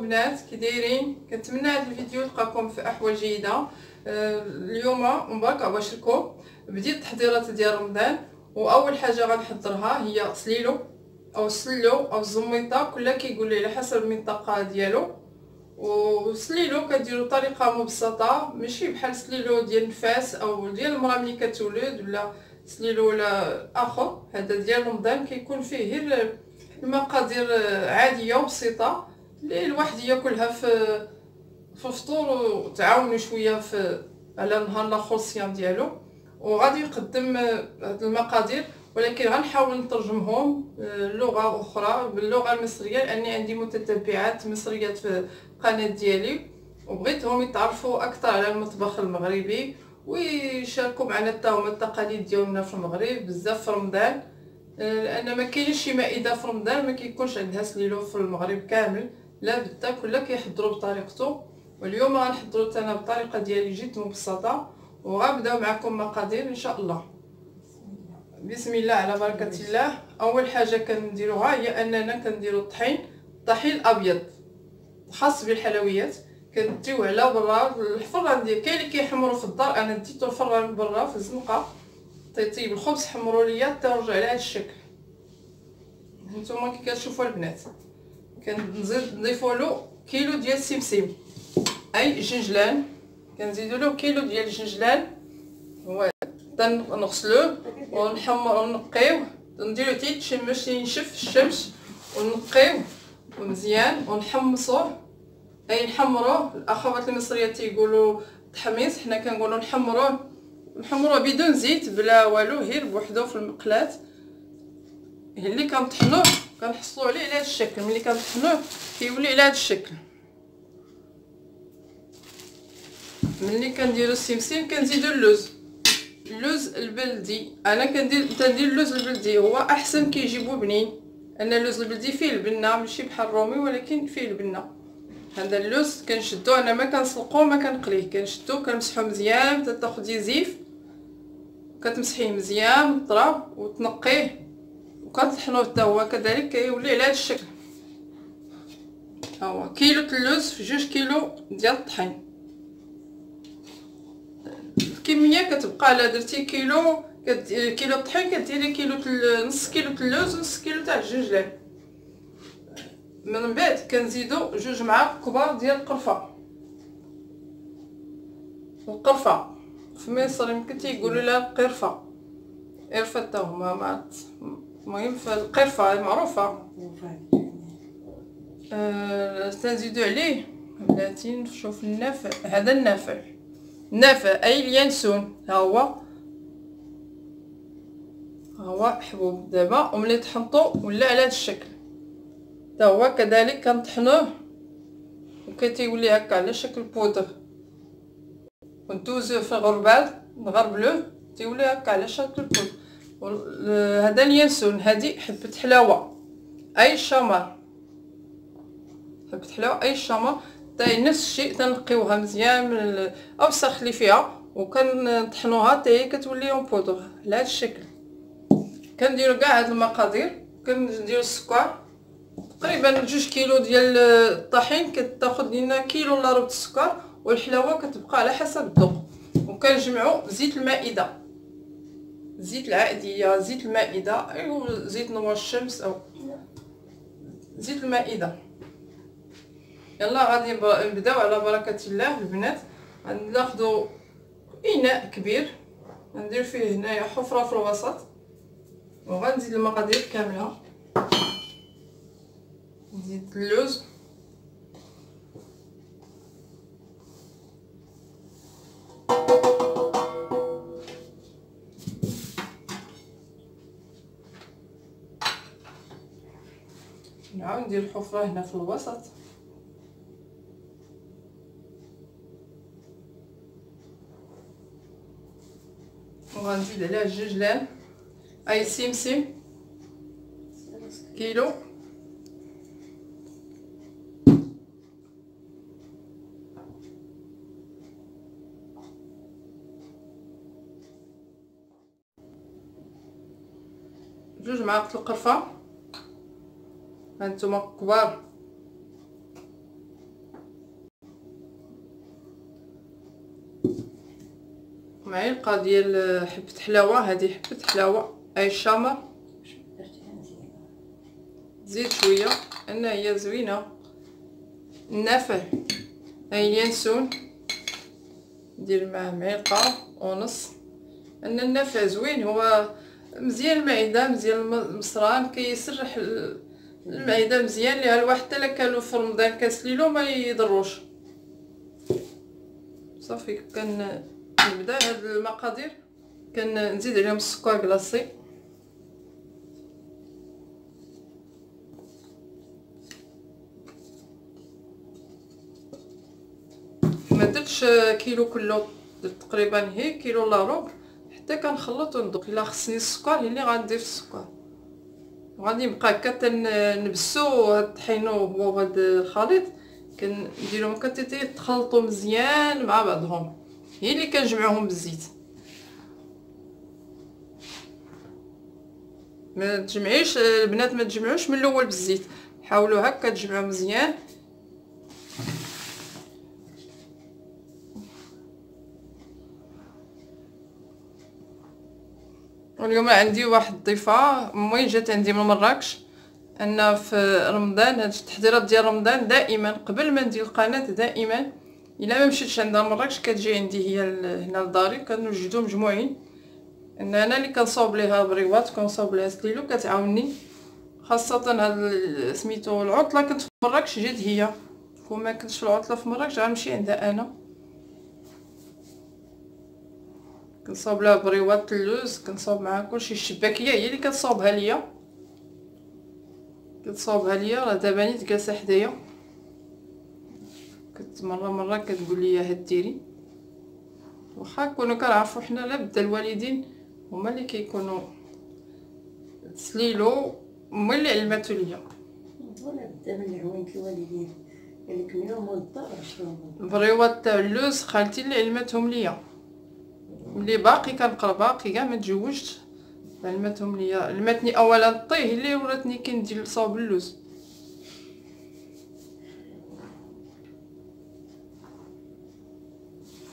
البنات، كي دايرين؟ كنتمنى هذا الفيديو يلقاكم في احوال جيده. اليوم مبارك اباشركم بديت التحضيرات ديال رمضان. واول حاجه غنحضرها هي سليلو او السلو او الزميطه، كلها كيقول لي على حسب المنطقه ديالو. وسليلو كديروا بطريقه مبسطه، ماشي بحال سليلو ديال النفاس او ديال المراه ملي كتولد، ولا سليلو ولا اخر. هذا ديال رمضان كيكون فيه غير المقادير عاديه وبسيطه اللي الواحد ياكلها في الفطور، وتعاونوا شويه في على النهار الاخر الصيام ديالو. وغادي نقدم هاد المقادير، ولكن غنحاول نترجمهم لغه اخرى باللغه المصريه، لاني عندي متتبعات مصريات في القناه ديالي، وبغيتهم يتعرفوا اكثر على المطبخ المغربي ويشاركوا معنا حتى هما التقاليد ديالنا في المغرب بزاف في رمضان. لان ما كاينش شي مائده في رمضان ما كيكونش عندها سليلو في المغرب كامل، لا بدا كلها كيحضروا بطريقته. واليوم غنحضروا انا بطريقه ديالي جد مبسطه، وغنبداو معكم مقادير ان شاء الله. بسم الله على بركه الله. اول حاجه كنديروها هي اننا كنديروا الطحين الابيض خاص بالحلويات. كنديو على برا الفران ديال كاين اللي كيحمروا في الدار، انا ديتو الفران برا في الزنقه طيب الخبز حمروا ليا حتى رجع على هذا الشكل. هانتوما كي كتشوفوا البنات كنزيد نضيفوا له كيلو ديال السمسم اي جنجلان، كنزيدوا له كيلو ديال الجنجلان. هو نغسلوه ونحمر ونقيوه، نديرو تيتشم باش ينشف الشمس، ونقيوه مزيان ونحمصوه اي نحمروه. الاخوات المصريات تيقولوا تحميص، حنا كنقولوا نحمروه بدون زيت بلا والو، غير بوحدو في المقلاة. اللي كنطحنوه كنحصلوا عليه على هذا الشكل، ملي كنطحنوه كيولي على هذا الشكل. ملي كنديروا السمسم كنزيدوا اللوز البلدي. انا كندير اللوز البلدي، هو احسن كيجيبو بنين. انا اللوز البلدي فيه البنه ماشي بحال الرومي، ولكن فيه البنه. هذا اللوز كنشدو، انا ما كنسلقوه ما كنقليه، كنشدو كنمسحو مزيان حتى تاخدي زيف، كتمسحيه مزيان بالطراب وتنقيه وكنطحنوه حتى هو كذلك كيولي على هذا الشكل. ها هو كيلو اللوز في 2 كيلو ديال الطحين. الكميه كتبقى على درتي كيلو كيلو الطحين كديري نص كيلو اللوز ونص كيلو تاع الجنجلان. من بعد كنزيدو 2 معالق كبار ديال القرفه في مصر يمكن تيقولوا لها قرفه حتى هما ما المهم فالقرفه معروفه. تنزيدو عليه بلاتي نشوف النافع. هذا النافع اي اليانسون، ها هو حبوب. دابا وملي طحنطو ولا على هذا الشكل حتى هو كذلك كنطحنوه وكتيولي هكا على شكل بودر، وندوزوه في الغربال نغربلوه تيولي هكا على شكل بودر. هذا اليانسون، هذه حبه حلاوه اي الشمر، حبه حلاوه اي الشمر حتى نفس الشيء. تنقيوها مزيان من الاوساخ اللي فيها وكنطحنوها حتى هي كتولي اون بودر على هذا الشكل. كنديروا كاع هاد المقادير. كنديروا السكر تقريبا 2 كيلو ديال الطحين كتاخذ لنا كيلو الا ربع السكر، والحلاوه كتبقى على حسب الذوق. وكنجمعوا زيت المائده، زيت العاديه، زيت المائده او زيت نوار الشمس او زيت المائده. يلا غادي نبداو على بركه الله البنات. غناخذوا اناء كبير ندير فيه هنايا حفره في الوسط، وغنزيد المقادير كامله. نزيد اللوز، نعاود ندير الحفره هنا في الوسط، وغنزيد عليها الجنجلان اي سمسم كيلو، جوج معالق القرفه هانتوما كبار، معلقه ديال حبه حلاوه. هذه حبه حلاوه اي الشمر. زيد شويه ان هي زوينه. النافع اي ينسون ندير معاه معلقه ونص. ان النافع زوين، هو مزيان المعده، مزيان المصران، كيسرح المعده مزيان ليها. الواحد حتى لا كانوا في رمضان كنسليلو ما يضروش. صافي كنبدا هاد المقادير. كنزيد عليهم السكر كلاصي. ما درتش كيلو كله، درت تقريبا هي كيلو الا ربع حتى كنخلط وندوق. الا خصني السكر هي اللي غندير السكر. وغادي نبقى هكا تنبسو هاد الطحين هو هاد الخليط. كنديرهم كتخلطوا مزيان مع بعضهم. هي اللي كنجمعوهم بالزيت. ما تجمعيش البنات، ما تجمعوش من الاول بالزيت. حاولوا هكا تجمعوا مزيان. واليوم عندي واحد الضيفه امي جات عندي من مراكش. ان في رمضان هاد التحضيرات ديال رمضان دائما قبل ما ندير القناه دائما الا ما مشيتش عندها مراكش كتجي عندي هي هنا لداري. كنوجدو مجموعين. ان انا اللي كنصاوب ليها بريوات، كنصاوب ليها سليلو، كتعاونني خاصه هاد سميتو العطله. كنت في مراكش جات هي، وما كنتش في العطله في مراكش غنمشي عندها انا. كنصاوب لها بريوات اللوز، كنصاوب معاها كلشي. الشباكيه هي اللي كتصاوبها ليا، راه دابا نيت جالسه حدايا. مره كتقول لي هاد ديري. واخا كونوا كنعرفوا حنا لا بدا الوالدين هما اللي كيكونوا تسليلو، هما اللي علماتو ليا. ولا بدا من عوين الوالدين قال لك اليوم والدار شنو البريوات تاع اللوز خالتي اللي علمتهم ليا. ملي باقي كنقرا باقي كاع ما تزوجت، علمتهم ليا. علمتني اولا الطيه اللي وراتني كي ندير صوب اللوز.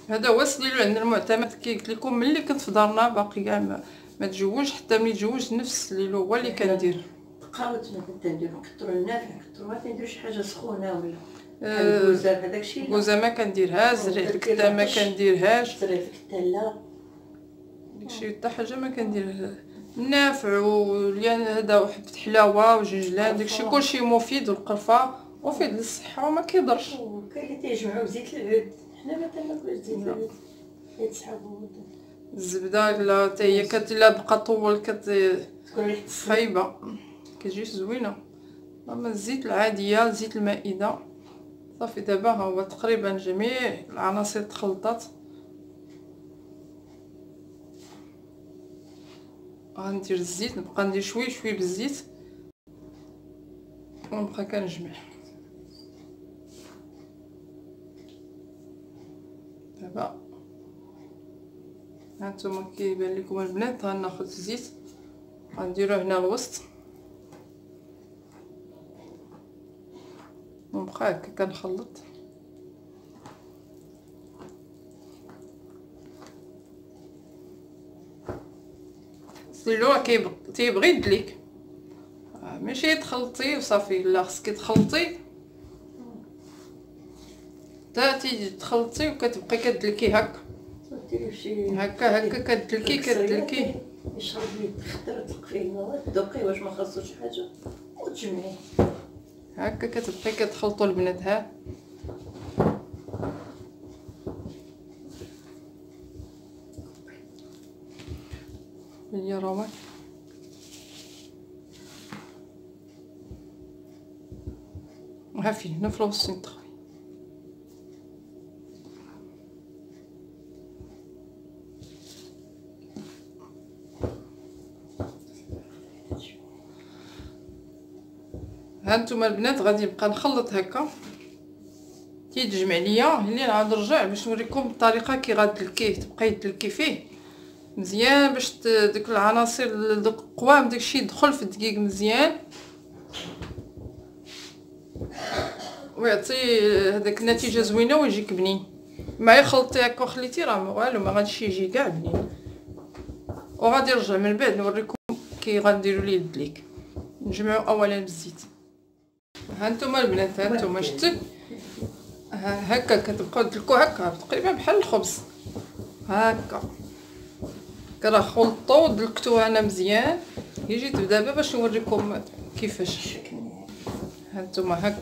هذا هو السليلو عندنا المعتمد. كي قلت لكم ملي كنت في دارنا باقي كاع ما تزوج، حتى ملي تزوجت نفس السليلو هو اللي كندير. تقاوت ما كنديرو كثروا النافع، كثروا ما كنديرو شي حاجه سخونه ولا الكوزه. هذاك الشيء الكوزه ما كنديرهاش، زريع الكتا ما كنديرهاش، زريع الكتا لا، داكشي حتى حاجه ما كنديرها. النافع وليان هذا وحبه حلاوه وجنجلان داكشي كلشي مفيد. والقرفه مفيد للصحه وما كيضرش. وكاين اللي تيجمعوا زيت العود، حنا ما تناكلوش زيت العود كيتسحبوا. الزبده لا حتى هي لا بقى طول تكون ريحه خايبه، كتجي زوينه. اما الزيت العاديه زيت المائده. صافي دابا ها هو تقريبا جميع العناصر تخلطات. غندير الزيت، نبقى ندير شوي بالزيت ونبقى كنجمع. دابا هانتوما كيبان لكم البنات. غناخذ الزيت غنديروه هنا الوسط ونبقى هكا كنخلط. السليلو تيبغي يدليك، ماشي تخلطي وصافي. لا خصك تخلطي حتى تيجي تخلطي وكتبقي كدلكي هكا هكا كدلكي يشرب لي تخدر تقفي المواد دوقي واش ما خاصوش حاجه وتجمعي هكا كتبقي كتخلطوا البنات. ها هي روان ها فين هنا في الوسط نطخي. هانتوما البنات غادي نبقى نخلط هكا تيتجمع ليا. اللي نعاود نرجع باش نوريكم الطريقه كي غادلكيه. تبقاي تدلكي فيه مزيان باش ديك العناصر دوك القوام داكشي يدخل في الدقيق مزيان ويعطي هذاك النتيجه زوينه ويجيك بنين. معايا خلطتي هكا وخليتي راه والو ما غاديش يجي كاع بنين. وغادي نرجع من بعد نوريكم كي غنديروا ليه الدليك. نجمعوا اولا بالزيت. ها نتوما البنات، ها نتوما شتي هكا كتبقاو دلكو هكا تقريبا بحال الخبز هكا. راه خلطو ودلكتوه انا مزيان. جيت دابا باش نوريكم كيفاش. ها نتوما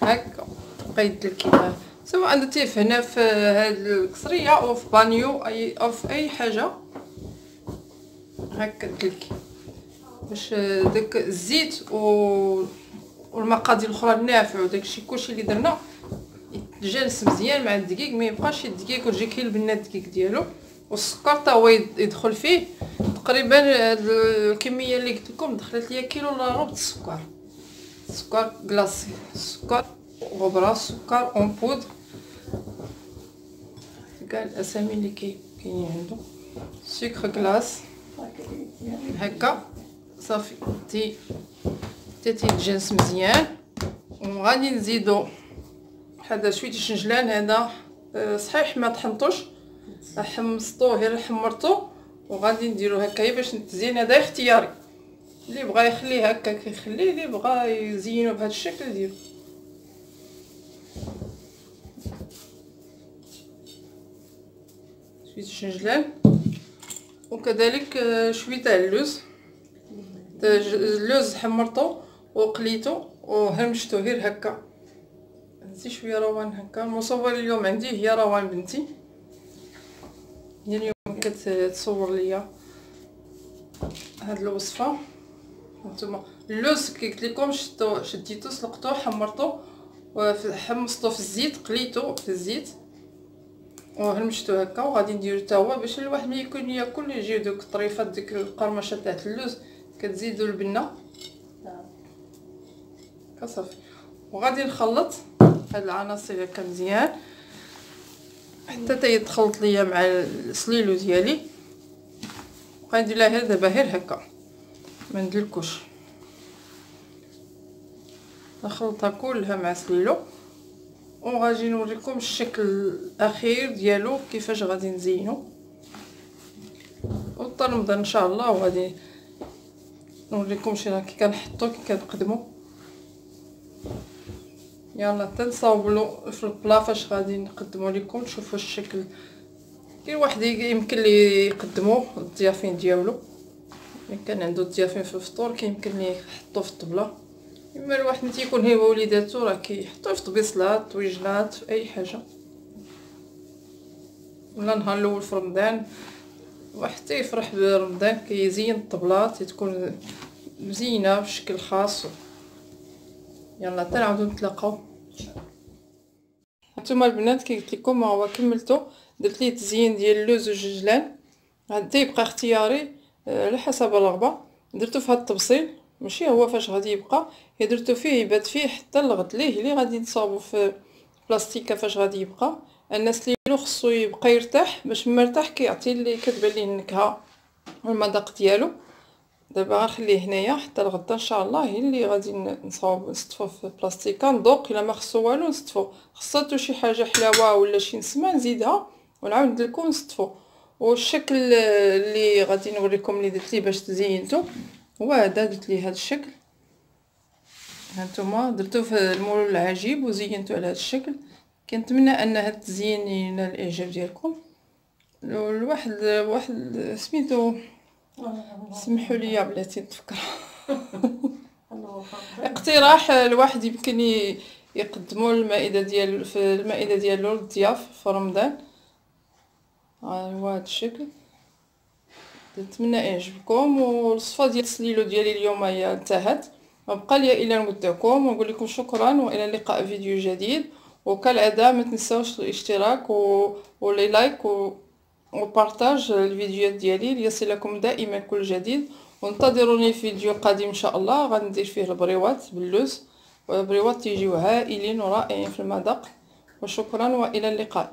هكا تبقاي دلكيها سواء درتيه هنا في هاد الكسريه او في بانيو او في اي حاجه. هكا دلكي باش داك الزيت والمقادير الاخرى النافع وداكشي كلشي اللي درنا يتجانس مزيان مع الدقيق. ما يبقاش الدقيق وتجي كاين البنه الدقيق ديالو والسكر تا هو يدخل فيه. تقريبا هاد الكميه اللي قلت لكم دخلت ليا كيلو الا ربع السكر كلاصي، سكر غبره، سكر اون بود، كاع الاسامي اللي كاينين عنده. سكر كلاص هكا صافي تيتجانس مزيان. وغادي نزيدو هذا شويه الشنجلان. هذا صحيح ما طحنتوش، حمصتوه غير حمرتو. وغادي نديرو هكايا باش نتزين. هذا اختياري، اللي بغى يخليه هكا كيخليه، اللي بغى يزينو بهذا الشكل ديالو. شويه الشنجلان وكذلك شويه تاع اللوز. اللوز حمرته وقليته وهرمشته غير هكا. نزيد شويه روان هكا. المصور اليوم عندي هي روان بنتي، هي اليوم كتصور ليا هاد الوصفه. هانتوما اللوز كي قلت لكم شديتو سلقتوه حمرتو وحمصتو في الزيت، قليتو في الزيت وهرمشتو هكا. وغادي نديرو حتى هو باش الواحد ملي يكون ياكل يجيو دوك الطريفات ديك القرمشه تاعت اللوز. كتزيدوا البنه صافي. وغادي نخلط هاد العناصر هكا مزيان حتى تيتخلط ليا مع السليلو ديالي. وغندير لها غير دابا غير هكا ما ندلكوش، نخلطها كلها مع سليلو. وغادي نوريكم الشكل الاخير ديالو كيفاش غادي نزينو. وطر رمضان ان شاء الله. وغادي نوريكم كي كنحطو كي كنقدمو. يلا تنصاوبلو في البلا فاش غادي نقدمو لكم تشوفوا الشكل. كاين واحد يمكن لي يقدموه الضيافين ديالو، الا كان عنده الضيافين في الفطور كيمكن ليه يحطوه في الطبله. اما الواحد ملي تيكون هو وليداتو راه كيحطوه في طبيصلات طويجلات في اي حاجه. ولا نهار الاول في رمضان واحد تيفرح برمضان كيزين الطبلات تكون مزينه بشكل خاص. يلا تنعاودو نتلاقاو. هانتوما البنات كي قلت لكم هو كملتو. درت ليه تزيين ديال اللوز والججلان. هذا يبقى اختياري على حسب الرغبه. درتو في هذا التبصيل ماشي هو فاش غادي يبقى، هي درتو فيه يبات فيه حتى الغد ليه اللي غادي نصاوبو في بلاستيكه فاش غادي يبقى. الناس اللي خصو يبقى يرتاح باش مرتاح كيعطي اللي كتبان ليه النكهه والمذاق ديالو. دابا غنخليه هنايا حتى الغدا ان شاء الله. هي اللي غادي نصاوب نستفو في بلاستيكه ندوق. الا ما خصو والو نستفو، خصاتو شي حاجه حلاوه ولا شي نسمه نزيدها ونعاود ندلكو ونستفو. والشكل اللي غادي نوريكم اللي درت ليه باش تزينتو هو هذا. درت ليه هذا الشكل. هانتوما درتو في المول العجيب وزينتو على هذا الشكل. كنتمنى ان هذا التزيين ينال الاعجاب ديالكم. واحد سميتو سمحوا لي بلاتي نتفكر اقتراح الواحد يمكن يقدموا المائده ديال في المائده ديالو للضياف في رمضان. هو هذا الشكل. نتمنى يعجبكم. والوصفه ديال السليلو ديالي اليوم هي انتهت. وبقى لي الا نودعكم ونقول لكم شكرا والى اللقاء فيديو جديد. وكالعاده ما تنساوش الاشتراك ولي لايك وبارطاج الفيديوهات ديالي ليصلكم دائما كل جديد. وانتظروني في فيديو قادم ان شاء الله غندير فيه البريوات باللوز. والبريوات تيجيو هائلين ورائعين في المذاق. وشكرا والى اللقاء.